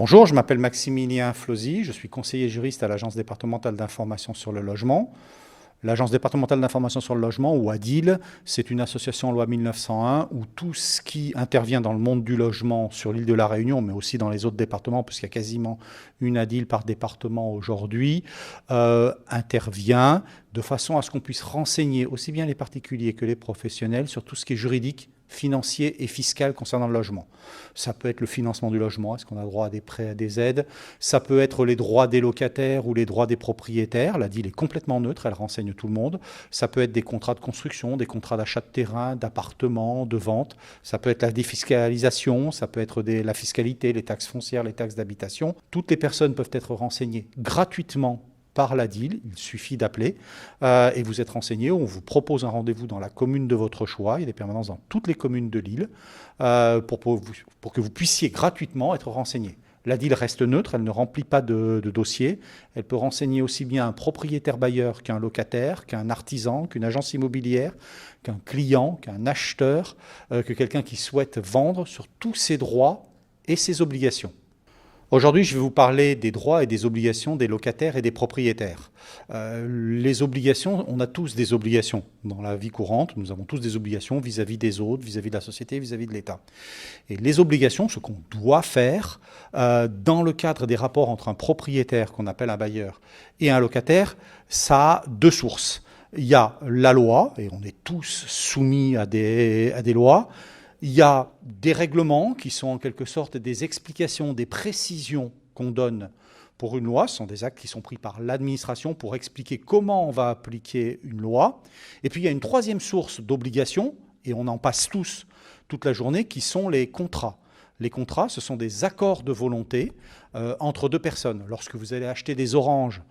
Bonjour, je m'appelle Maximilien Flosy, je suis conseiller juriste à l'Agence départementale d'information sur le logement. L'Agence départementale d'information sur le logement, ou ADIL, c'est une association loi 1901 où tout ce qui intervient dans le monde du logement sur l'île de la Réunion, mais aussi dans les autres départements, puisqu'il y a quasiment une ADIL par département aujourd'hui, intervient de façon à ce qu'on puisse renseigner aussi bien les particuliers que les professionnels sur tout ce qui est juridique, financier et fiscal concernant le logement. Ça peut être le financement du logement, est-ce qu'on a droit à des prêts, à des aides? Ça peut être les droits des locataires ou les droits des propriétaires. La DIL est complètement neutre, elle renseigne tout le monde. Ça peut être des contrats de construction, des contrats d'achat de terrain, d'appartements, de vente. Ça peut être la défiscalisation, ça peut être la fiscalité, les taxes foncières, les taxes d'habitation. Toutes les personnes peuvent être renseignées gratuitement par la DIL, il suffit d'appeler et vous êtes renseigné. On vous propose un rendez-vous dans la commune de votre choix. Il y a des permanences dans toutes les communes de l'île pour que vous puissiez gratuitement être renseigné. La DIL reste neutre, elle ne remplit pas de dossier. Elle peut renseigner aussi bien un propriétaire bailleur qu'un locataire, qu'un artisan, qu'une agence immobilière, qu'un client, qu'un acheteur, que quelqu'un qui souhaite vendre sur tous ses droits et ses obligations. Aujourd'hui, je vais vous parler des droits et des obligations des locataires et des propriétaires. Les obligations, on a tous des obligations dans la vie courante. Nous avons tous des obligations vis-à-vis des autres, vis-à-vis de la société, vis-à-vis de l'État. Et les obligations, ce qu'on doit faire dans le cadre des rapports entre un propriétaire, qu'on appelle un bailleur, et un locataire, ça a deux sources. Il y a la loi, et on est tous soumis à des lois. Il y a des règlements qui sont en quelque sorte des explications, des précisions qu'on donne pour une loi. Ce sont des actes qui sont pris par l'administration pour expliquer comment on va appliquer une loi. Et puis il y a une troisième source d'obligations, et on en passe tous toute la journée, qui sont les contrats. Les contrats, ce sont des accords de volonté entre deux personnes. Lorsque vous allez acheter des oranges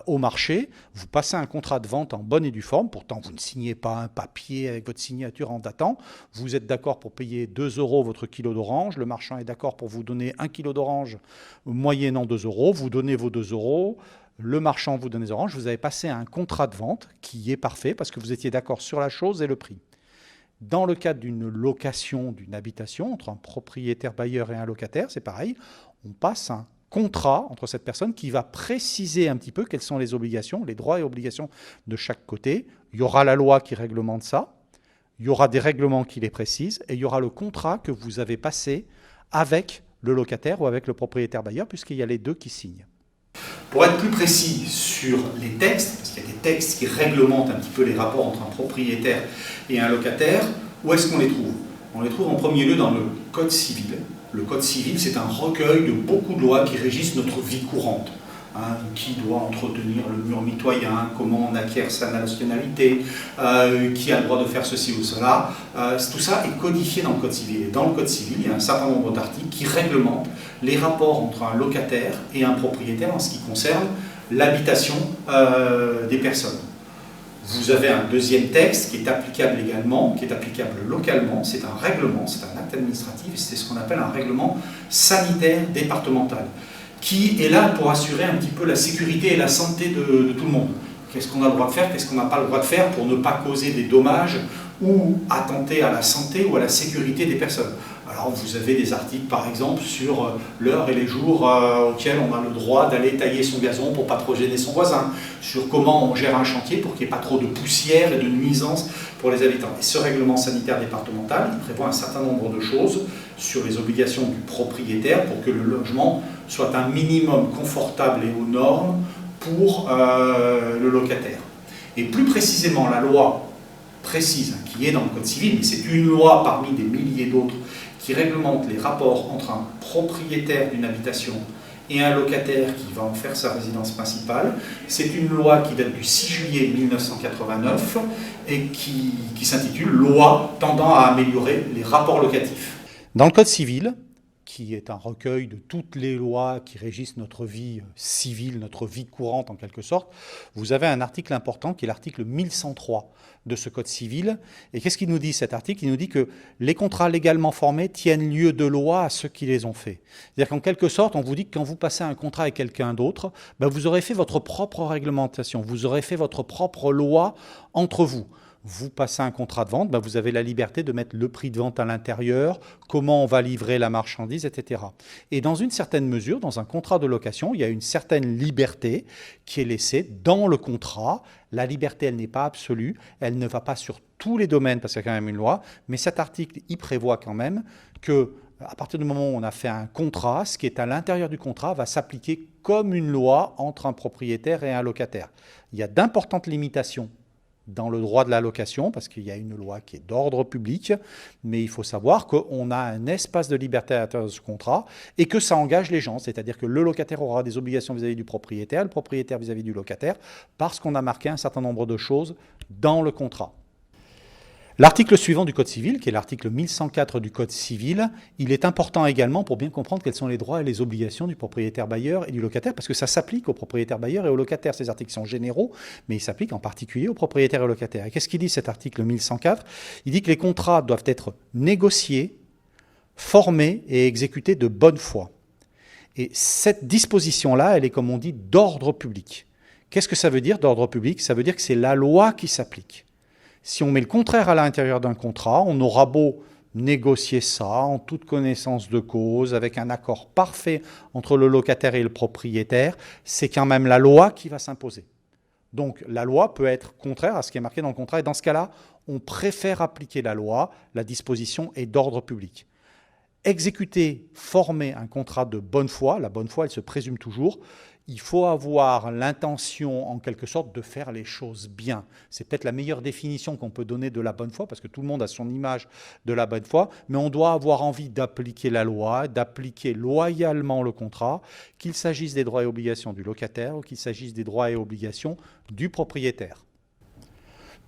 au marché, vous passez un contrat de vente en bonne et due forme. Pourtant, vous ne signez pas un papier avec votre signature en datant. Vous êtes d'accord pour payer 2 € votre kilo d'orange. Le marchand est d'accord pour vous donner 1 kilo d'orange moyennant 2 €. Vous donnez vos 2 €. Le marchand vous donne les oranges. Vous avez passé un contrat de vente qui est parfait parce que vous étiez d'accord sur la chose et le prix. Dans le cadre d'une location d'une habitation, entre un propriétaire bailleur et un locataire, c'est pareil, on passe un contrat entre cette personne qui va préciser un petit peu quelles sont les obligations, les droits et obligations de chaque côté. Il y aura la loi qui réglemente ça, il y aura des règlements qui les précisent, et il y aura le contrat que vous avez passé avec le locataire ou avec le propriétaire bailleur, puisqu'il y a les deux qui signent. Pour être plus précis sur les textes, parce qu'il y a des textes qui réglementent un petit peu les rapports entre un propriétaire et un locataire, où est-ce qu'on les trouve? On les trouve en premier lieu dans le Code civil. Le Code civil, c'est un recueil de beaucoup de lois qui régissent notre vie courante. Qui doit entretenir le mur mitoyen, comment on acquiert sa nationalité, qui a le droit de faire ceci ou cela. Tout ça est codifié dans le Code civil. Et dans le Code civil, il y a un certain nombre d'articles qui réglementent les rapports entre un locataire et un propriétaire en ce qui concerne l'habitation des personnes. Vous avez un deuxième texte qui est applicable également, qui est applicable localement. C'est un règlement, c'est un acte administratif, et c'est ce qu'on appelle un règlement sanitaire départemental, qui est là pour assurer un petit peu la sécurité et la santé de tout le monde. Qu'est-ce qu'on a le droit de faire, qu'est-ce qu'on n'a pas le droit de faire pour ne pas causer des dommages ou attenter à la santé ou à la sécurité des personnes. Alors vous avez des articles par exemple sur l'heure et les jours auxquels on a le droit d'aller tailler son gazon pour ne pas trop gêner son voisin, sur comment on gère un chantier pour qu'il n'y ait pas trop de poussière et de nuisances pour les habitants. Et ce règlement sanitaire départemental, il prévoit un certain nombre de choses sur les obligations du propriétaire pour que le logement soit un minimum confortable et aux normes pour le locataire. Et plus précisément, la loi précise, qui est dans le Code civil, mais c'est une loi parmi des milliers d'autres, qui réglemente les rapports entre un propriétaire d'une habitation et un locataire qui va en faire sa résidence principale. C'est une loi qui date du 6 juillet 1989 et qui s'intitule « Loi tendant à améliorer les rapports locatifs ». Dans le Code civil, qui est un recueil de toutes les lois qui régissent notre vie civile, notre vie courante en quelque sorte, vous avez un article important qui est l'article 1103 de ce Code civil. Et qu'est-ce qu'il nous dit cet article? Il nous dit que les contrats légalement formés tiennent lieu de loi à ceux qui les ont faits. C'est-à-dire qu'en quelque sorte, on vous dit que quand vous passez un contrat avec quelqu'un d'autre, vous aurez fait votre propre réglementation, vous aurez fait votre propre loi entre vous. vous passez un contrat de vente, vous avez la liberté de mettre le prix de vente à l'intérieur, comment on va livrer la marchandise, etc. Et dans une certaine mesure, dans un contrat de location, il y a une certaine liberté qui est laissée dans le contrat. La liberté, elle n'est pas absolue, elle ne va pas sur tous les domaines parce qu'il y a quand même une loi, mais cet article, il prévoit quand même que à partir du moment où on a fait un contrat, ce qui est à l'intérieur du contrat va s'appliquer comme une loi entre un propriétaire et un locataire. Il y a d'importantes limitations dans le droit de la location, parce qu'il y a une loi qui est d'ordre public, mais il faut savoir qu'on a un espace de liberté à l'intérieur de ce contrat et que ça engage les gens, c'est-à-dire que le locataire aura des obligations vis-à-vis du propriétaire, le propriétaire vis-à-vis du locataire, parce qu'on a marqué un certain nombre de choses dans le contrat. L'article suivant du Code civil, qui est l'article 1104 du Code civil, il est important également pour bien comprendre quels sont les droits et les obligations du propriétaire bailleur et du locataire, parce que ça s'applique aux propriétaires bailleurs et aux locataires. Ces articles sont généraux, mais ils s'appliquent en particulier aux propriétaires et aux locataires. Et qu'est-ce qu'il dit cet article 1104 ? Il dit que les contrats doivent être négociés, formés et exécutés de bonne foi. Et cette disposition-là, elle est, comme on dit, d'ordre public. Qu'est-ce que ça veut dire d'ordre public ? Ça veut dire que c'est la loi qui s'applique. Si on met le contraire à l'intérieur d'un contrat, on aura beau négocier ça en toute connaissance de cause, avec un accord parfait entre le locataire et le propriétaire, c'est quand même la loi qui va s'imposer. Donc la loi peut être contraire à ce qui est marqué dans le contrat, et dans ce cas-là, on préfère appliquer la loi, la disposition est d'ordre public. Exécuter, former un contrat de bonne foi, la bonne foi, elle se présume toujours. Il faut avoir l'intention, en quelque sorte, de faire les choses bien. C'est peut-être la meilleure définition qu'on peut donner de la bonne foi, parce que tout le monde a son image de la bonne foi, mais on doit avoir envie d'appliquer la loi, d'appliquer loyalement le contrat, qu'il s'agisse des droits et obligations du locataire ou qu'il s'agisse des droits et obligations du propriétaire.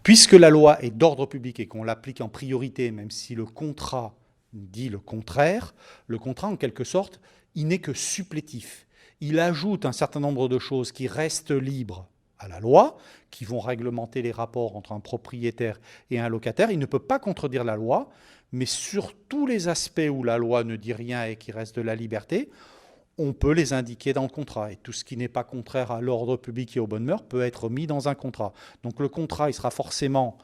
Puisque la loi est d'ordre public et qu'on l'applique en priorité, même si le contrat dit le contraire, le contrat, en quelque sorte, il n'est que supplétif. Il ajoute un certain nombre de choses qui restent libres à la loi, qui vont réglementer les rapports entre un propriétaire et un locataire. Il ne peut pas contredire la loi, mais sur tous les aspects où la loi ne dit rien et qui reste de la liberté, on peut les indiquer dans le contrat. Et tout ce qui n'est pas contraire à l'ordre public et aux bonnes mœurs peut être mis dans un contrat. Donc le contrat, il sera forcément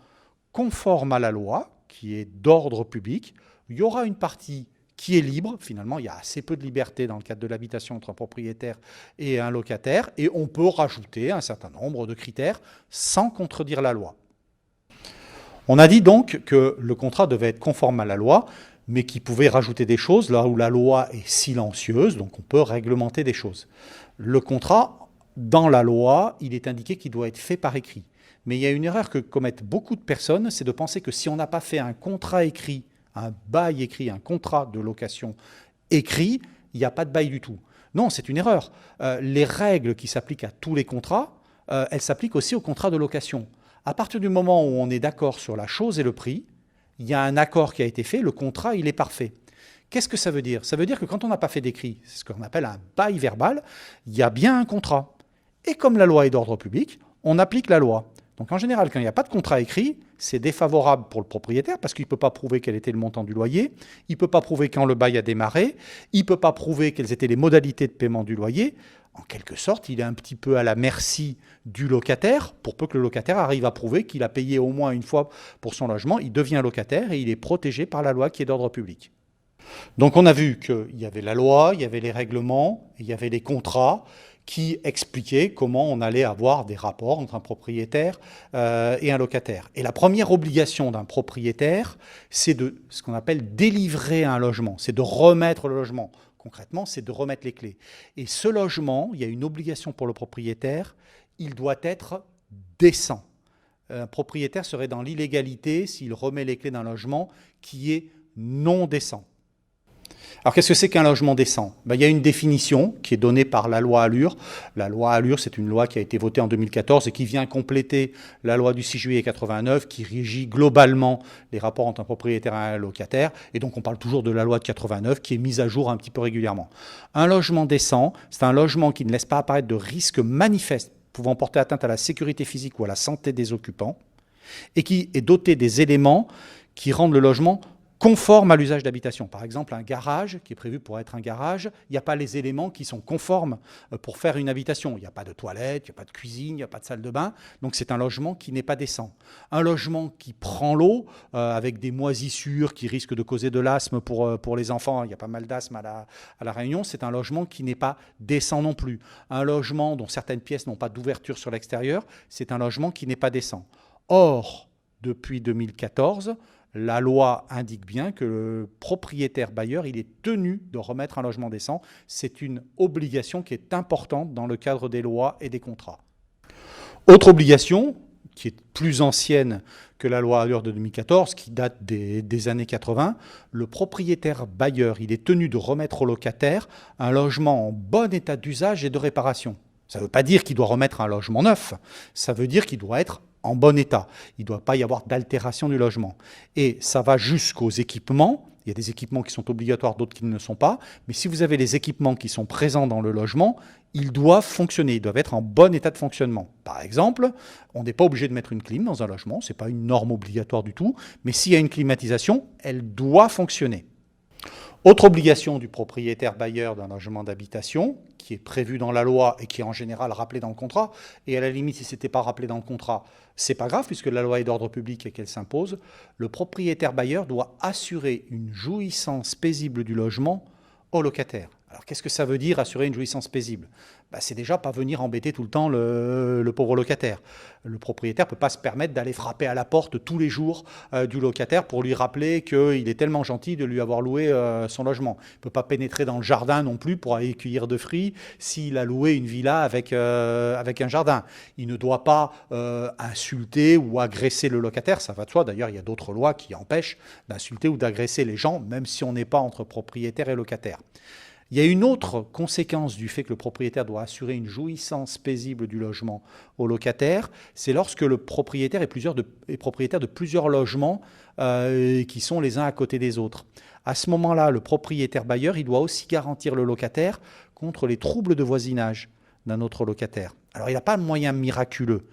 conforme à la loi, qui est d'ordre public. Il y aura une partie qui est libre. Finalement, il y a assez peu de liberté dans le cadre de l'habitation entre un propriétaire et un locataire, et on peut rajouter un certain nombre de critères sans contredire la loi. On a dit donc que le contrat devait être conforme à la loi, mais qu'il pouvait rajouter des choses là où la loi est silencieuse, donc on peut réglementer des choses. Le contrat, dans la loi, il est indiqué qu'il doit être fait par écrit. Mais il y a une erreur que commettent beaucoup de personnes, c'est de penser que si on n'a pas fait un contrat écrit, un bail écrit, un contrat de location écrit, il n'y a pas de bail du tout. Non, c'est une erreur. Les règles qui s'appliquent à tous les contrats, elles s'appliquent aussi aux contrats de location. À partir du moment où on est d'accord sur la chose et le prix, il y a un accord qui a été fait, le contrat, il est parfait. Qu'est-ce que ça veut dire ? Ça veut dire que quand on n'a pas fait d'écrit, c'est ce qu'on appelle un bail verbal, il y a bien un contrat. Et comme la loi est d'ordre public, on applique la loi. Donc en général, quand il n'y a pas de contrat écrit, c'est défavorable pour le propriétaire parce qu'il ne peut pas prouver quel était le montant du loyer, il ne peut pas prouver quand le bail a démarré, il ne peut pas prouver quelles étaient les modalités de paiement du loyer. En quelque sorte, il est un petit peu à la merci du locataire, pour peu que le locataire arrive à prouver qu'il a payé au moins une fois pour son logement, il devient locataire et il est protégé par la loi qui est d'ordre public. Donc on a vu qu'il y avait la loi, il y avait les règlements, il y avait les contrats, qui expliquait comment on allait avoir des rapports entre un propriétaire et un locataire. Et la première obligation d'un propriétaire, c'est de ce qu'on appelle délivrer un logement, c'est de remettre le logement. Concrètement, c'est de remettre les clés. Et ce logement, il y a une obligation pour le propriétaire, il doit être décent. Un propriétaire serait dans l'illégalité s'il remet les clés d'un logement qui est non décent. Alors qu'est-ce que c'est qu'un logement décent ? Il y a une définition qui est donnée par la loi Allure. La loi Allure, c'est une loi qui a été votée en 2014 et qui vient compléter la loi du 6 juillet 89 qui régit globalement les rapports entre un propriétaire et un locataire. Et donc on parle toujours de la loi de 89 qui est mise à jour un petit peu régulièrement. Un logement décent, c'est un logement qui ne laisse pas apparaître de risques manifestes pouvant porter atteinte à la sécurité physique ou à la santé des occupants et qui est doté des éléments qui rendent le logement conforme à l'usage d'habitation. Par exemple, un garage qui est prévu pour être un garage, il n'y a pas les éléments qui sont conformes pour faire une habitation. Il n'y a pas de toilette, il n'y a pas de cuisine, il n'y a pas de salle de bain. Donc c'est un logement qui n'est pas décent. Un logement qui prend l'eau avec des moisissures qui risquent de causer de l'asthme pour les enfants. Il y a pas mal d'asthme à la Réunion. C'est un logement qui n'est pas décent non plus. Un logement dont certaines pièces n'ont pas d'ouverture sur l'extérieur, c'est un logement qui n'est pas décent. Or, depuis 2014, la loi indique bien que le propriétaire bailleur, il est tenu de remettre un logement décent. C'est une obligation qui est importante dans le cadre des lois et des contrats. Autre obligation, qui est plus ancienne que la loi Allure de 2014, qui date des années 80, le propriétaire bailleur, il est tenu de remettre au locataire un logement en bon état d'usage et de réparation. Ça ne veut pas dire qu'il doit remettre un logement neuf, ça veut dire qu'il doit être en bon état. Il ne doit pas y avoir d'altération du logement. Et ça va jusqu'aux équipements. Il y a des équipements qui sont obligatoires, d'autres qui ne le sont pas. Mais si vous avez les équipements qui sont présents dans le logement, ils doivent fonctionner, ils doivent être en bon état de fonctionnement. Par exemple, on n'est pas obligé de mettre une clim dans un logement, ce n'est pas une norme obligatoire du tout, mais s'il y a une climatisation, elle doit fonctionner. Autre obligation du propriétaire bailleur d'un logement d'habitation, qui est prévue dans la loi et qui est en général rappelée dans le contrat, et à la limite, si ce n'était pas rappelé dans le contrat, c'est pas grave, puisque la loi est d'ordre public et qu'elle s'impose, le propriétaire bailleur doit assurer une jouissance paisible du logement au locataire. Alors qu'est-ce que ça veut dire assurer une jouissance paisible ? C'est déjà pas venir embêter tout le temps le pauvre locataire. Le propriétaire ne peut pas se permettre d'aller frapper à la porte tous les jours du locataire pour lui rappeler qu'il est tellement gentil de lui avoir loué son logement. Il ne peut pas pénétrer dans le jardin non plus pour aller cueillir de fruits s'il a loué une villa avec un jardin. Il ne doit pas insulter ou agresser le locataire, ça va de soi. D'ailleurs, il y a d'autres lois qui empêchent d'insulter ou d'agresser les gens, même si on n'est pas entre propriétaire et locataire. Il y a une autre conséquence du fait que le propriétaire doit assurer une jouissance paisible du logement au locataire, c'est lorsque le propriétaire est propriétaire de plusieurs logements qui sont les uns à côté des autres. À ce moment-là, le propriétaire bailleur, il doit aussi garantir le locataire contre les troubles de voisinage d'un autre locataire. Alors, il n'a pas de moyen miraculeux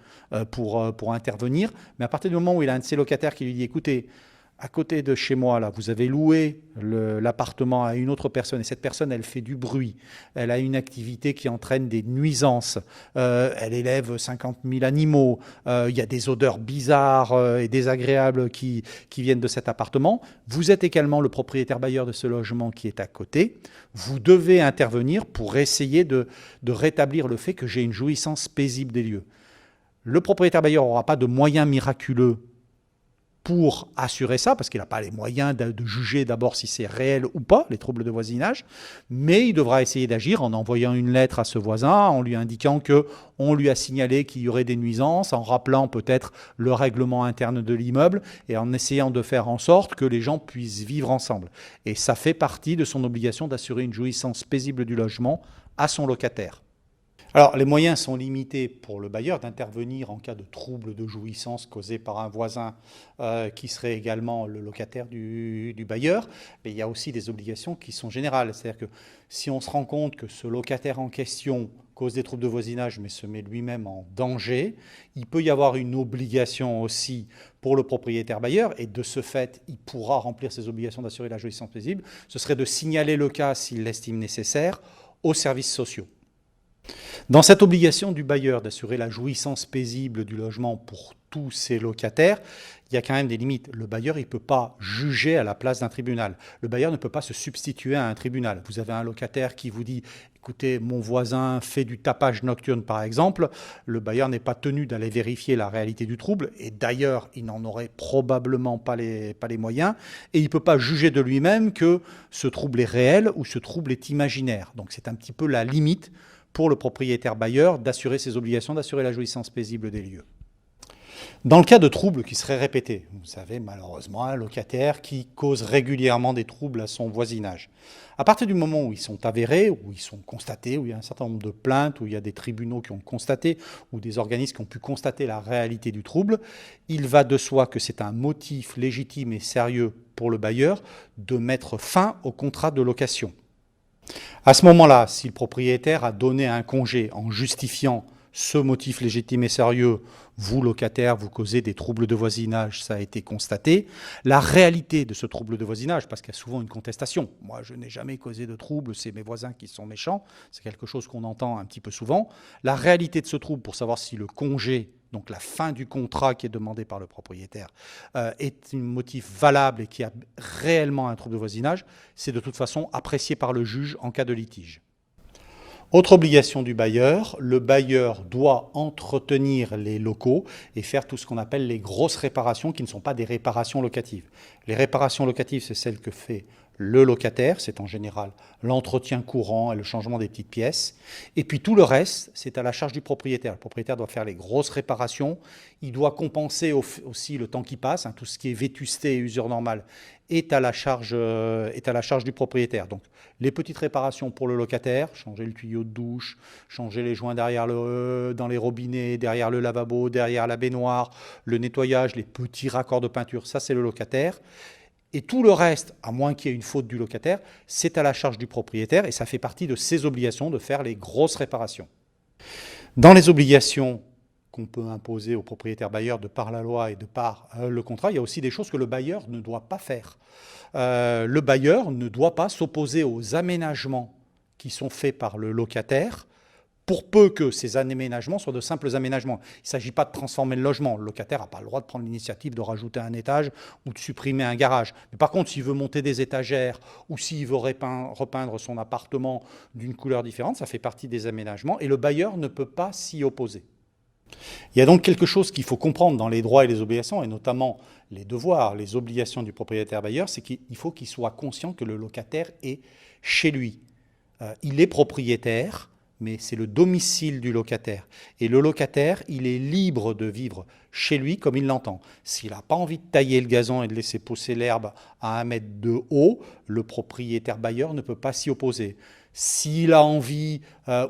pour intervenir, mais à partir du moment où il a un de ses locataires qui lui dit « Écoutez, à côté de chez moi, là, vous avez loué l'appartement à une autre personne et cette personne, elle fait du bruit, elle a une activité qui entraîne des nuisances, elle élève 50 000 animaux, il y a des odeurs bizarres et désagréables qui viennent de cet appartement. Vous êtes également le propriétaire bailleur de ce logement qui est à côté. Vous devez intervenir pour essayer de rétablir le fait que j'ai une jouissance paisible des lieux. Le propriétaire bailleur n'aura pas de moyens miraculeux pour assurer ça, parce qu'il n'a pas les moyens de juger d'abord si c'est réel ou pas, les troubles de voisinage, mais il devra essayer d'agir en envoyant une lettre à ce voisin, en lui indiquant qu'on lui a signalé qu'il y aurait des nuisances, en rappelant peut-être le règlement interne de l'immeuble, et en essayant de faire en sorte que les gens puissent vivre ensemble. Et ça fait partie de son obligation d'assurer une jouissance paisible du logement à son locataire. Alors, les moyens sont limités pour le bailleur d'intervenir en cas de trouble de jouissance causé par un voisin qui serait également le locataire du bailleur. Mais il y a aussi des obligations qui sont générales. C'est-à-dire que si on se rend compte que ce locataire en question cause des troubles de voisinage mais se met lui-même en danger, il peut y avoir une obligation aussi pour le propriétaire bailleur et de ce fait, il pourra remplir ses obligations d'assurer la jouissance paisible. Ce serait de signaler le cas s'il l'estime nécessaire aux services sociaux. Dans cette obligation du bailleur d'assurer la jouissance paisible du logement pour tous ses locataires, il y a quand même des limites. Le bailleur, il ne peut pas juger à la place d'un tribunal. Le bailleur ne peut pas se substituer à un tribunal. Vous avez un locataire qui vous dit « Écoutez, mon voisin fait du tapage nocturne, par exemple », le bailleur n'est pas tenu d'aller vérifier la réalité du trouble, et d'ailleurs, il n'en aurait probablement pas les moyens, et il ne peut pas juger de lui-même que ce trouble est réel ou ce trouble est imaginaire. Donc c'est un petit peu la limite pour le propriétaire bailleur d'assurer ses obligations, d'assurer la jouissance paisible des lieux. Dans le cas de troubles qui seraient répétés, vous savez malheureusement un locataire qui cause régulièrement des troubles à son voisinage. À partir du moment où ils sont avérés, où ils sont constatés, où il y a un certain nombre de plaintes, où il y a des tribunaux qui ont constaté, ou des organismes qui ont pu constater la réalité du trouble, il va de soi que c'est un motif légitime et sérieux pour le bailleur de mettre fin au contrat de location. À ce moment-là, si le propriétaire a donné un congé en justifiant Ce motif légitime et sérieux, vous, locataire, vous causez des troubles de voisinage, ça a été constaté. La réalité de ce trouble de voisinage, parce qu'il y a souvent une contestation. Moi, je n'ai jamais causé de trouble, c'est mes voisins qui sont méchants. C'est quelque chose qu'on entend un petit peu souvent. La réalité de ce trouble, pour savoir si le congé, donc la fin du contrat qui est demandé par le propriétaire, est un motif valable et qui a réellement un trouble de voisinage, c'est de toute façon apprécié par le juge en cas de litige. Autre obligation du bailleur, le bailleur doit entretenir les locaux et faire tout ce qu'on appelle les grosses réparations qui ne sont pas des réparations locatives. Les réparations locatives, c'est celles que fait le locataire, c'est en général l'entretien courant et le changement des petites pièces. Et puis tout le reste, c'est à la charge du propriétaire. Le propriétaire doit faire les grosses réparations, il doit compenser aussi le temps qui passe, tout ce qui est vétusté et usure normale est à la charge du propriétaire. Donc les petites réparations pour le locataire, changer le tuyau de douche, changer les joints dans les robinets, derrière le lavabo, derrière la baignoire, le nettoyage, les petits raccords de peinture, ça c'est le locataire. Et tout le reste, à moins qu'il y ait une faute du locataire, c'est à la charge du propriétaire et ça fait partie de ses obligations de faire les grosses réparations. Dans les obligations qu'on peut imposer au propriétaire bailleur de par la loi et de par le contrat, il y a aussi des choses que le bailleur ne doit pas faire. Le bailleur ne doit pas s'opposer aux aménagements qui sont faits par le locataire, pour peu que ces aménagements soient de simples aménagements. Il ne s'agit pas de transformer le logement. Le locataire n'a pas le droit de prendre l'initiative de rajouter un étage ou de supprimer un garage. Mais par contre, s'il veut monter des étagères ou s'il veut repeindre son appartement d'une couleur différente, ça fait partie des aménagements et le bailleur ne peut pas s'y opposer. Il y a donc quelque chose qu'il faut comprendre dans les droits et les obligations, et notamment les devoirs, les obligations du propriétaire bailleur, c'est qu'il faut qu'il soit conscient que le locataire est chez lui. Il est propriétaire, mais c'est le domicile du locataire. Et le locataire, il est libre de vivre chez lui comme il l'entend. S'il n'a pas envie de tailler le gazon et de laisser pousser l'herbe à 1 mètre de haut, le propriétaire bailleur ne peut pas s'y opposer. S'il a envie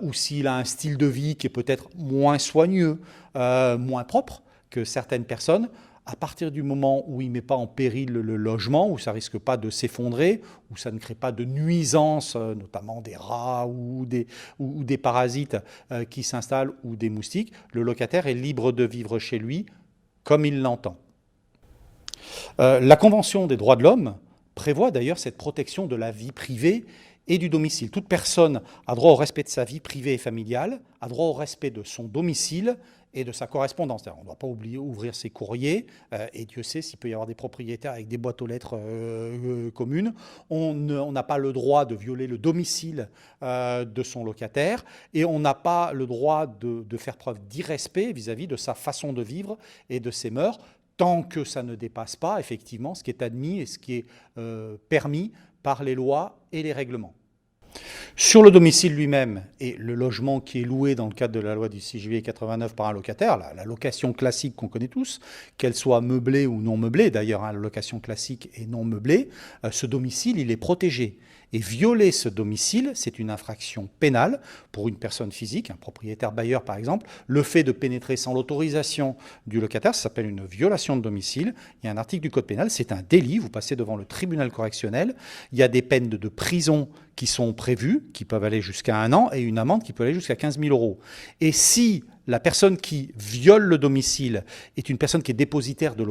ou s'il a un style de vie qui est peut-être moins soigneux, moins propre que certaines personnes, à partir du moment où il ne met pas en péril le logement, où ça ne risque pas de s'effondrer, où ça ne crée pas de nuisances, notamment des rats ou des parasites qui s'installent ou des moustiques, le locataire est libre de vivre chez lui comme il l'entend. La Convention des droits de l'homme prévoit d'ailleurs cette protection de la vie privée et du domicile. Toute personne a droit au respect de sa vie privée et familiale, a droit au respect de son domicile et de sa correspondance. On ne doit pas oublier ouvrir ses courriers, et Dieu sait s'il peut y avoir des propriétaires avec des boîtes aux lettres communes. On n'a pas le droit de violer le domicile de son locataire, et on n'a pas le droit de faire preuve d'irrespect vis-à-vis de sa façon de vivre et de ses mœurs, tant que ça ne dépasse pas effectivement ce qui est admis et ce qui est permis par les lois et les règlements. Sur le domicile lui-même et le logement qui est loué dans le cadre de la loi du 6 juillet 89 par un locataire, la location classique qu'on connaît tous, qu'elle soit meublée ou non meublée, d'ailleurs la location classique est non meublée, ce domicile il est protégé. Et violer ce domicile, c'est une infraction pénale pour une personne physique, un propriétaire bailleur par exemple. Le fait de pénétrer sans l'autorisation du locataire, ça s'appelle une violation de domicile. Il y a un article du Code pénal, c'est un délit, vous passez devant le tribunal correctionnel. Il y a des peines de prison qui sont prévues, qui peuvent aller jusqu'à 1 an, et une amende qui peut aller jusqu'à 15 000 €. Et si la personne qui viole le domicile est une personne qui est dépositaire de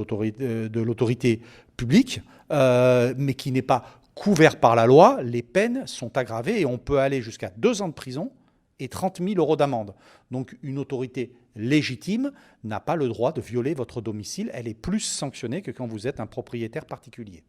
l'autorité publique, mais qui n'est pas couvert par la loi, les peines sont aggravées et on peut aller jusqu'à 2 ans de prison et 30 000 € d'amende. Donc une autorité légitime n'a pas le droit de violer votre domicile, elle est plus sanctionnée que quand vous êtes un propriétaire particulier.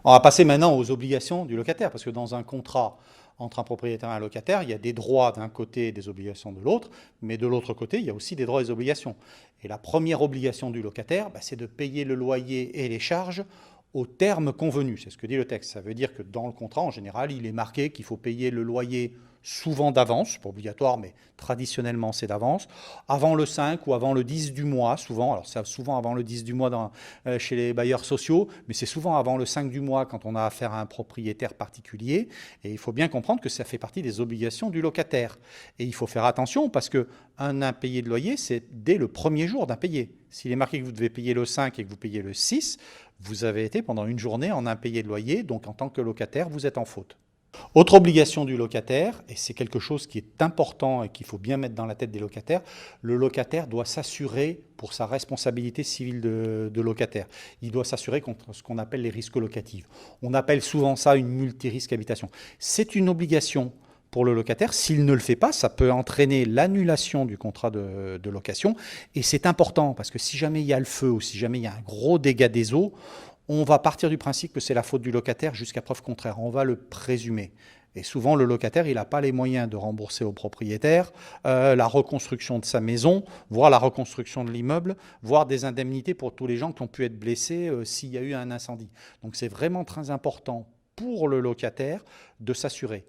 On va passer maintenant aux obligations du locataire, parce que dans un contrat entre un propriétaire et un locataire, il y a des droits d'un côté et des obligations de l'autre, mais de l'autre côté, il y a aussi des droits et des obligations. Et la première obligation du locataire, c'est de payer le loyer et les charges au terme convenu. C'est ce que dit le texte. Ça veut dire que dans le contrat, en général, il est marqué qu'il faut payer le loyer souvent d'avance, c'est pas obligatoire, mais traditionnellement c'est d'avance, avant le 5 ou avant le 10 du mois, souvent, alors c'est souvent avant le 10 du mois chez les bailleurs sociaux, mais c'est souvent avant le 5 du mois quand on a affaire à un propriétaire particulier, et il faut bien comprendre que ça fait partie des obligations du locataire. Et il faut faire attention parce qu'un impayé de loyer, c'est dès le premier jour d'impayé. S'il est marqué que vous devez payer le 5 et que vous payez le 6, vous avez été pendant une journée en impayé de loyer, donc en tant que locataire, vous êtes en faute. Autre obligation du locataire, et c'est quelque chose qui est important et qu'il faut bien mettre dans la tête des locataires, le locataire doit s'assurer pour sa responsabilité civile de locataire. Il doit s'assurer contre ce qu'on appelle les risques locatifs. On appelle souvent ça une multirisque habitation. C'est une obligation pour le locataire. S'il ne le fait pas, ça peut entraîner l'annulation du contrat de location. Et c'est important parce que si jamais il y a le feu ou si jamais il y a un gros dégât des eaux, on va partir du principe que c'est la faute du locataire jusqu'à preuve contraire. On va le présumer. Et souvent, le locataire, il n'a pas les moyens de rembourser au propriétaire la reconstruction de sa maison, voire la reconstruction de l'immeuble, voire des indemnités pour tous les gens qui ont pu être blessés s'il y a eu un incendie. Donc c'est vraiment très important pour le locataire de s'assurer.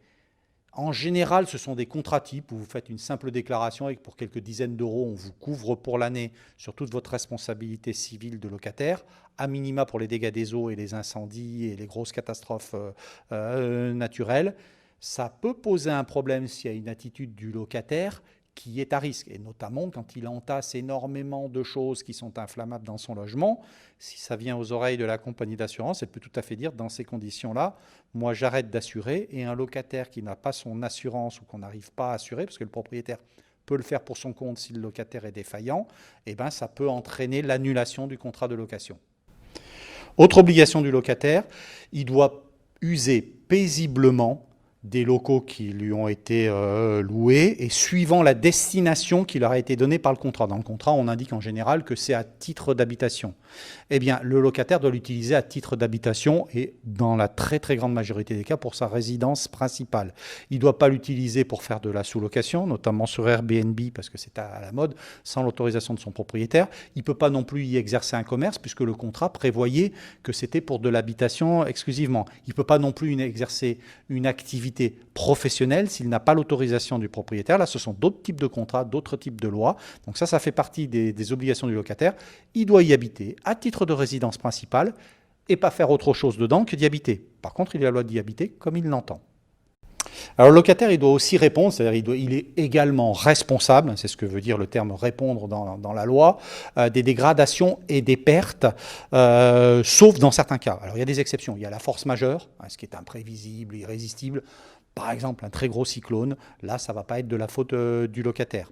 En général, ce sont des contrats types où vous faites une simple déclaration et que pour quelques dizaines d'euros, on vous couvre pour l'année sur toute votre responsabilité civile de locataire, à minima pour les dégâts des eaux et les incendies et les grosses catastrophes naturelles. Ça peut poser un problème s'il y a une attitude du locataire qui est à risque, et notamment quand il entasse énormément de choses qui sont inflammables dans son logement. Si ça vient aux oreilles de la compagnie d'assurance, elle peut tout à fait dire, dans ces conditions-là, moi j'arrête d'assurer, et un locataire qui n'a pas son assurance ou qu'on n'arrive pas à assurer, parce que le propriétaire peut le faire pour son compte si le locataire est défaillant, eh ben, ça peut entraîner l'annulation du contrat de location. Autre obligation du locataire, il doit user paisiblement des locaux qui lui ont été loués et suivant la destination qui leur a été donnée par le contrat. Dans le contrat, on indique en général que c'est à titre d'habitation. Eh bien, le locataire doit l'utiliser à titre d'habitation et dans la très très grande majorité des cas pour sa résidence principale. Il ne doit pas l'utiliser pour faire de la sous-location, notamment sur Airbnb parce que c'est à la mode, sans l'autorisation de son propriétaire. Il ne peut pas non plus y exercer un commerce puisque le contrat prévoyait que c'était pour de l'habitation exclusivement. Il ne peut pas non plus exercer une activité professionnelle s'il n'a pas l'autorisation du propriétaire. Là, ce sont d'autres types de contrats, d'autres types de lois. Donc ça fait partie des obligations du locataire. Il doit y habiter à titre de résidence principale et pas faire autre chose dedans que d'y habiter. Par contre, il a le droit d'y habiter comme il l'entend. Alors le locataire, il doit aussi répondre, c'est-à-dire il est également responsable, c'est ce que veut dire le terme répondre dans la loi, des dégradations et des pertes, sauf dans certains cas. Alors il y a des exceptions, il y a la force majeure, ce qui est imprévisible, irrésistible. Par exemple, un très gros cyclone, là, ça ne va pas être de la faute du locataire.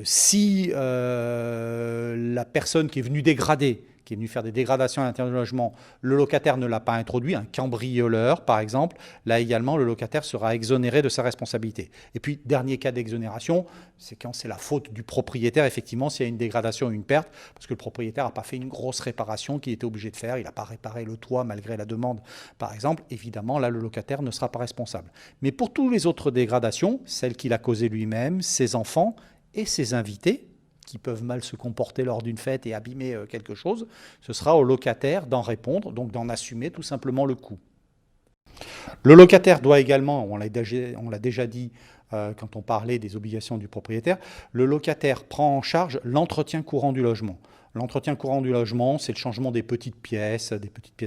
Si la personne qui est venue dégrader, qui est venu faire des dégradations à l'intérieur du logement, le locataire ne l'a pas introduit, un cambrioleur par exemple, là également le locataire sera exonéré de sa responsabilité. Et puis, dernier cas d'exonération, c'est quand c'est la faute du propriétaire, effectivement, s'il y a une dégradation ou une perte, parce que le propriétaire n'a pas fait une grosse réparation qu'il était obligé de faire, il n'a pas réparé le toit malgré la demande, par exemple, évidemment, là le locataire ne sera pas responsable. Mais pour toutes les autres dégradations, celles qu'il a causées lui-même, ses enfants et ses invités, qui peuvent mal se comporter lors d'une fête et abîmer quelque chose, ce sera au locataire d'en répondre, donc d'en assumer tout simplement le coût. Le locataire doit également, on l'a déjà dit quand on parlait des obligations du propriétaire, le locataire prend en charge l'entretien courant du logement. L'entretien courant du logement, c'est le changement des petites pièces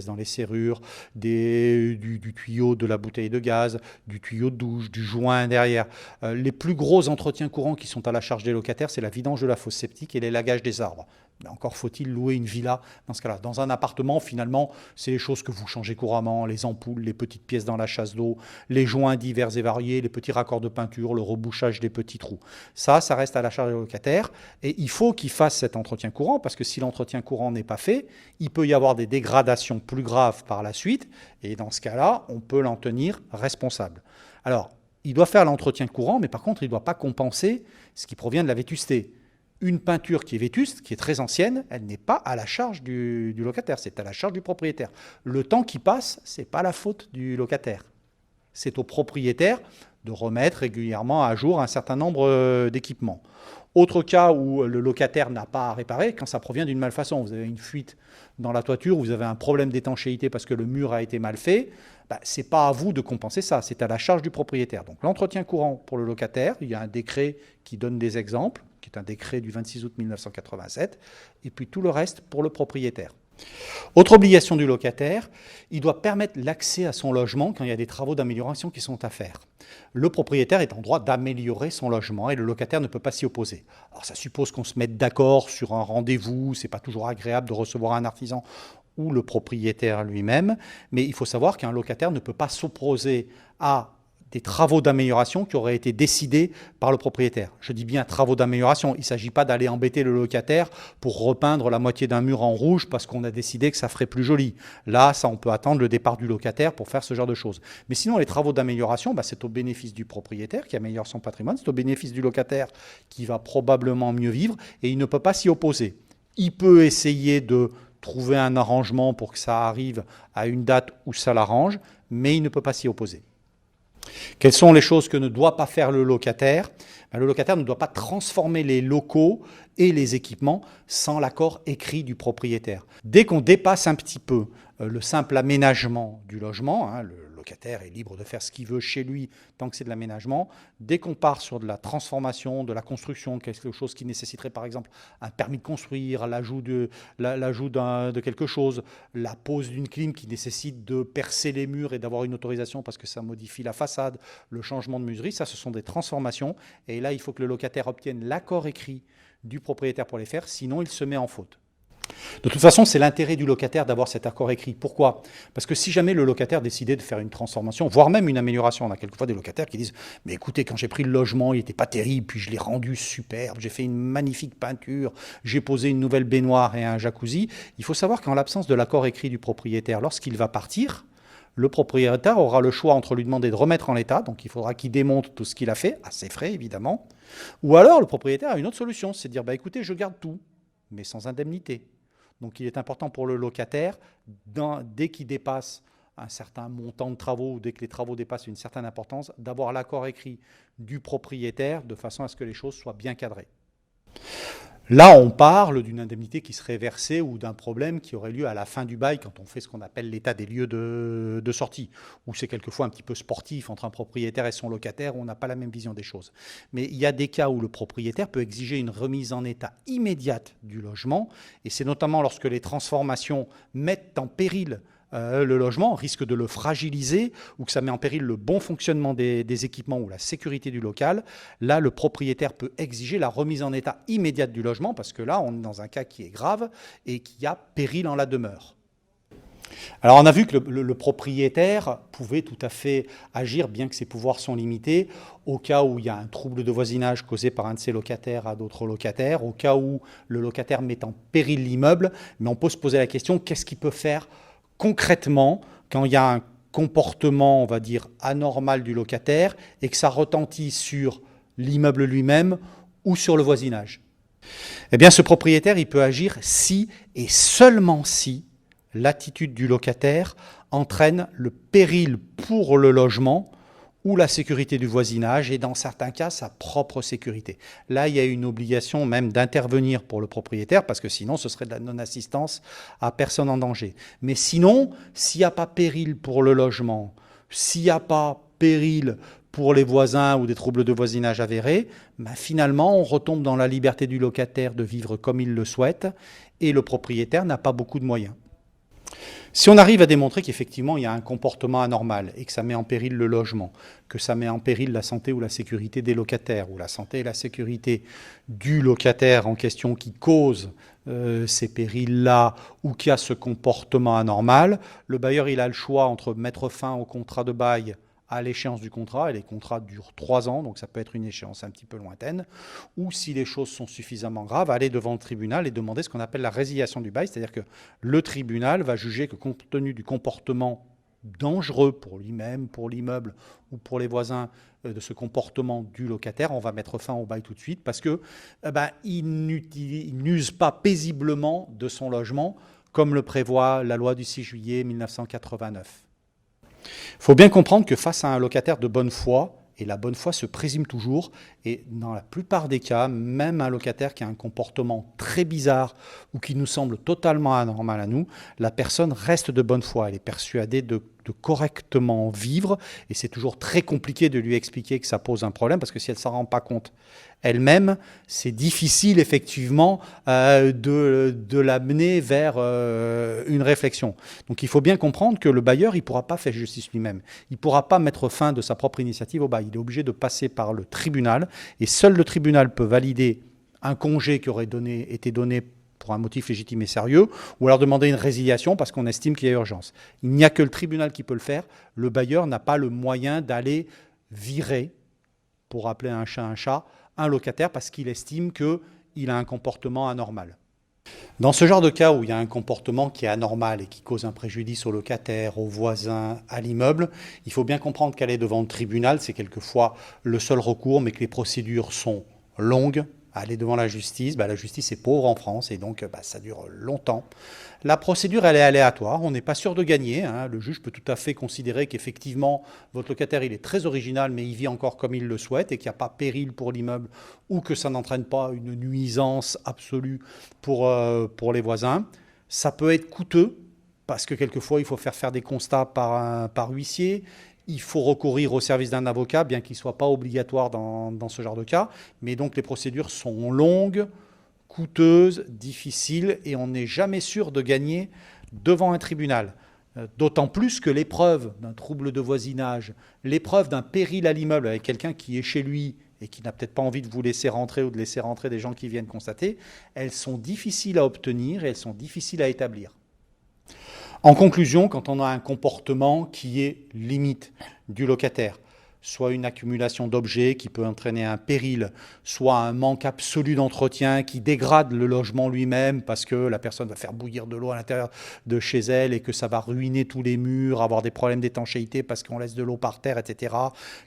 dans les serrures, du tuyau de la bouteille de gaz, du tuyau de douche, du joint derrière. Les plus gros entretiens courants qui sont à la charge des locataires, c'est la vidange de la fosse septique et l'élagage des arbres. Mais encore faut-il louer une villa dans ce cas-là. Dans un appartement, finalement, c'est les choses que vous changez couramment, les ampoules, les petites pièces dans la chasse d'eau, les joints divers et variés, les petits raccords de peinture, le rebouchage des petits trous. Ça reste à la charge des locataires. Et il faut qu'ils fassent cet entretien courant, parce que si l'entretien courant n'est pas fait, il peut y avoir des dégradations plus graves par la suite. Et dans ce cas-là, on peut l'en tenir responsable. Alors, il doit faire l'entretien courant, mais par contre, il ne doit pas compenser ce qui provient de la vétusté. Une peinture qui est vétuste, qui est très ancienne, elle n'est pas à la charge du locataire, c'est à la charge du propriétaire. Le temps qui passe, ce n'est pas la faute du locataire. C'est au propriétaire de remettre régulièrement à jour un certain nombre d'équipements. Autre cas où le locataire n'a pas à réparer, quand ça provient d'une malfaçon. Vous avez une fuite dans la toiture, vous avez un problème d'étanchéité parce que le mur a été mal fait, ce n'est pas à vous de compenser ça, c'est à la charge du propriétaire. Donc l'entretien courant pour le locataire, il y a un décret qui donne des exemples, qui est un décret du 26 août 1987, et puis tout le reste pour le propriétaire. Autre obligation du locataire, il doit permettre l'accès à son logement quand il y a des travaux d'amélioration qui sont à faire. Le propriétaire est en droit d'améliorer son logement et le locataire ne peut pas s'y opposer. Alors ça suppose qu'on se mette d'accord sur un rendez-vous, c'est pas toujours agréable de recevoir un artisan ou le propriétaire lui-même. Mais il faut savoir qu'un locataire ne peut pas s'opposer à des travaux d'amélioration qui auraient été décidés par le propriétaire. Je dis bien travaux d'amélioration, il ne s'agit pas d'aller embêter le locataire pour repeindre la moitié d'un mur en rouge parce qu'on a décidé que ça ferait plus joli. Là, ça, on peut attendre le départ du locataire pour faire ce genre de choses. Mais sinon, les travaux d'amélioration, c'est au bénéfice du propriétaire qui améliore son patrimoine, c'est au bénéfice du locataire qui va probablement mieux vivre et il ne peut pas s'y opposer. Il peut essayer de trouver un arrangement pour que ça arrive à une date où ça l'arrange, mais il ne peut pas s'y opposer. Quelles sont les choses que ne doit pas faire le locataire ? Le locataire ne doit pas transformer les locaux et les équipements sans l'accord écrit du propriétaire. Dès qu'on dépasse un petit peu le simple aménagement du logement, le locataire est libre de faire ce qu'il veut chez lui tant que c'est de l'aménagement. Dès qu'on part sur de la transformation, de la construction, quelque chose qui nécessiterait par exemple un permis de construire, l'ajout de quelque chose, la pose d'une clim qui nécessite de percer les murs et d'avoir une autorisation parce que ça modifie la façade, le changement de menuiserie, ça ce sont des transformations. Et là, il faut que le locataire obtienne l'accord écrit du propriétaire pour les faire, sinon il se met en faute. De toute façon, c'est l'intérêt du locataire d'avoir cet accord écrit. Pourquoi ? Parce que si jamais le locataire décidait de faire une transformation, voire même une amélioration, on a quelquefois des locataires qui disent « Mais écoutez, quand j'ai pris le logement, il n'était pas terrible, puis je l'ai rendu superbe, j'ai fait une magnifique peinture, j'ai posé une nouvelle baignoire et un jacuzzi ». Il faut savoir qu'en l'absence de l'accord écrit du propriétaire, lorsqu'il va partir, le propriétaire aura le choix entre lui demander de remettre en état, donc il faudra qu'il démonte tout ce qu'il a fait, à ses frais évidemment, ou alors le propriétaire a une autre solution, c'est de dire « Écoutez, je garde tout, mais sans indemnité ». Donc il est important pour le locataire, dès qu'il dépasse un certain montant de travaux ou dès que les travaux dépassent une certaine importance, d'avoir l'accord écrit du propriétaire de façon à ce que les choses soient bien cadrées. Là, on parle d'une indemnité qui serait versée ou d'un problème qui aurait lieu à la fin du bail quand on fait ce qu'on appelle l'état des lieux de sortie, où c'est quelquefois un petit peu sportif entre un propriétaire et son locataire, où on n'a pas la même vision des choses. Mais il y a des cas où le propriétaire peut exiger une remise en état immédiate du logement, et c'est notamment lorsque les transformations mettent en péril le logement, risque de le fragiliser ou que ça met en péril le bon fonctionnement des équipements ou la sécurité du local. Là, le propriétaire peut exiger la remise en état immédiate du logement parce que là, on est dans un cas qui est grave et qui a péril en la demeure. Alors on a vu que le propriétaire pouvait tout à fait agir, bien que ses pouvoirs sont limités, au cas où il y a un trouble de voisinage causé par un de ses locataires à d'autres locataires, au cas où le locataire met en péril l'immeuble, mais on peut se poser la question, qu'est-ce qu'il peut faire concrètement, quand il y a un comportement, on va dire, anormal du locataire et que ça retentit sur l'immeuble lui-même ou sur le voisinage. Eh bien, ce propriétaire, il peut agir si et seulement si l'attitude du locataire entraîne le péril pour le logement ou la sécurité du voisinage et dans certains cas sa propre sécurité. Là, il y a une obligation même d'intervenir pour le propriétaire parce que sinon ce serait de la non-assistance à personne en danger. Mais sinon, s'il n'y a pas péril pour le logement, s'il n'y a pas péril pour les voisins ou des troubles de voisinage avérés, finalement on retombe dans la liberté du locataire de vivre comme il le souhaite et le propriétaire n'a pas beaucoup de moyens. Si on arrive à démontrer qu'effectivement il y a un comportement anormal et que ça met en péril le logement, que ça met en péril la santé ou la sécurité des locataires, ou la santé et la sécurité du locataire en question qui cause ces périls-là ou qui a ce comportement anormal, le bailleur il a le choix entre mettre fin au contrat de bail à l'échéance du contrat, et les contrats durent 3 ans, donc ça peut être une échéance un petit peu lointaine, ou si les choses sont suffisamment graves, aller devant le tribunal et demander ce qu'on appelle la résiliation du bail, c'est-à-dire que le tribunal va juger que compte tenu du comportement dangereux pour lui-même, pour l'immeuble ou pour les voisins de ce comportement du locataire, on va mettre fin au bail tout de suite parce que il n'use pas paisiblement de son logement comme le prévoit la loi du 6 juillet 1989. Il faut bien comprendre que face à un locataire de bonne foi, et la bonne foi se présume toujours, et dans la plupart des cas, même un locataire qui a un comportement très bizarre ou qui nous semble totalement anormal à nous, la personne reste de bonne foi, elle est persuadée de correctement vivre, et c'est toujours très compliqué de lui expliquer que ça pose un problème, parce que si elle ne s'en rend pas compte elle-même, c'est difficile effectivement de l'amener vers une réflexion. Donc il faut bien comprendre que le bailleur, il ne pourra pas faire justice lui-même. Il ne pourra pas mettre fin de sa propre initiative au bail. Il est obligé de passer par le tribunal, et seul le tribunal peut valider un congé qui aurait été donné pour un motif légitime et sérieux, ou alors demander une résiliation parce qu'on estime qu'il y a urgence. Il n'y a que le tribunal qui peut le faire. Le bailleur n'a pas le moyen d'aller virer, pour appeler un chat, un locataire parce qu'il estime qu'il a un comportement anormal. Dans ce genre de cas où il y a un comportement qui est anormal et qui cause un préjudice au locataire, aux voisins, à l'immeuble, il faut bien comprendre qu'aller devant le tribunal, c'est quelquefois le seul recours, mais que les procédures sont longues. Aller devant la justice est pauvre en France et donc ça dure longtemps. La procédure, elle est aléatoire, on n'est pas sûr de gagner. Le juge peut tout à fait considérer qu'effectivement, votre locataire, il est très original, mais il vit encore comme il le souhaite et qu'il n'y a pas péril pour l'immeuble ou que ça n'entraîne pas une nuisance absolue pour les voisins. Ça peut être coûteux parce que quelquefois, il faut faire des constats par huissier. Il faut recourir au service d'un avocat, bien qu'il ne soit pas obligatoire dans ce genre de cas. Mais donc les procédures sont longues, coûteuses, difficiles, et on n'est jamais sûr de gagner devant un tribunal. D'autant plus que l'épreuve d'un trouble de voisinage, l'épreuve d'un péril à l'immeuble avec quelqu'un qui est chez lui et qui n'a peut-être pas envie de vous laisser rentrer ou de laisser rentrer des gens qui viennent constater, elles sont difficiles à obtenir et elles sont difficiles à établir. En conclusion, quand on a un comportement qui est limite du locataire, soit une accumulation d'objets qui peut entraîner un péril, soit un manque absolu d'entretien qui dégrade le logement lui-même parce que la personne va faire bouillir de l'eau à l'intérieur de chez elle et que ça va ruiner tous les murs, avoir des problèmes d'étanchéité parce qu'on laisse de l'eau par terre, etc.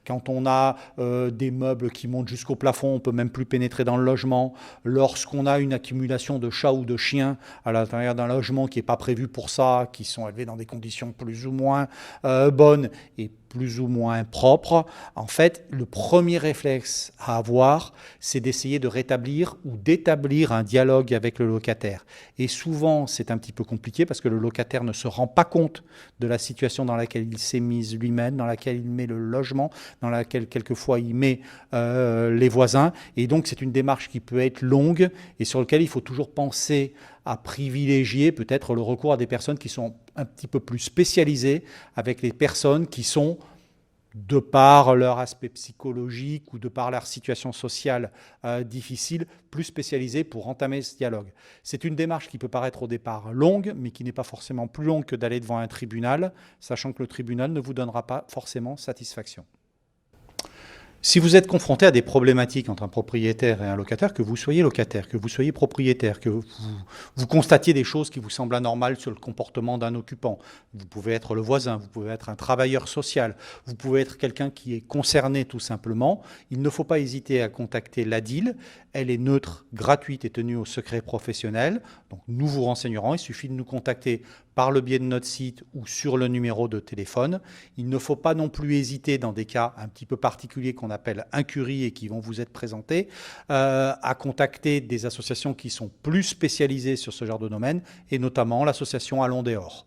Quand on a des meubles qui montent jusqu'au plafond, on ne peut même plus pénétrer dans le logement. Lorsqu'on a une accumulation de chats ou de chiens à l'intérieur d'un logement qui n'est pas prévu pour ça, qui sont élevés dans des conditions plus ou moins bonnes et plus ou moins propre, en fait, le premier réflexe à avoir, c'est d'essayer de rétablir ou d'établir un dialogue avec le locataire. Et souvent, c'est un petit peu compliqué parce que le locataire ne se rend pas compte de la situation dans laquelle il s'est mis lui-même, dans laquelle il met le logement, dans laquelle quelquefois il met les voisins. Et donc, c'est une démarche qui peut être longue et sur laquelle il faut toujours penser à privilégier peut-être le recours à des personnes qui sont un petit peu plus spécialisées, avec les personnes qui sont, de par leur aspect psychologique ou de par leur situation sociale difficile, plus spécialisées pour entamer ce dialogue. C'est une démarche qui peut paraître au départ longue, mais qui n'est pas forcément plus longue que d'aller devant un tribunal, sachant que le tribunal ne vous donnera pas forcément satisfaction. Si vous êtes confronté à des problématiques entre un propriétaire et un locataire, que vous soyez locataire, que vous soyez propriétaire, que vous constatiez des choses qui vous semblent anormales sur le comportement d'un occupant, vous pouvez être le voisin, vous pouvez être un travailleur social, vous pouvez être quelqu'un qui est concerné tout simplement, il ne faut pas hésiter à contacter l'ADIL. Elle est neutre, gratuite et tenue au secret professionnel. Donc nous vous renseignerons, il suffit de nous contacter par le biais de notre site ou sur le numéro de téléphone. Il ne faut pas non plus hésiter dans des cas un petit peu particuliers qu'on appelle incuries et qui vont vous être présentés, à contacter des associations qui sont plus spécialisées sur ce genre de domaine et notamment l'association Allons dehors.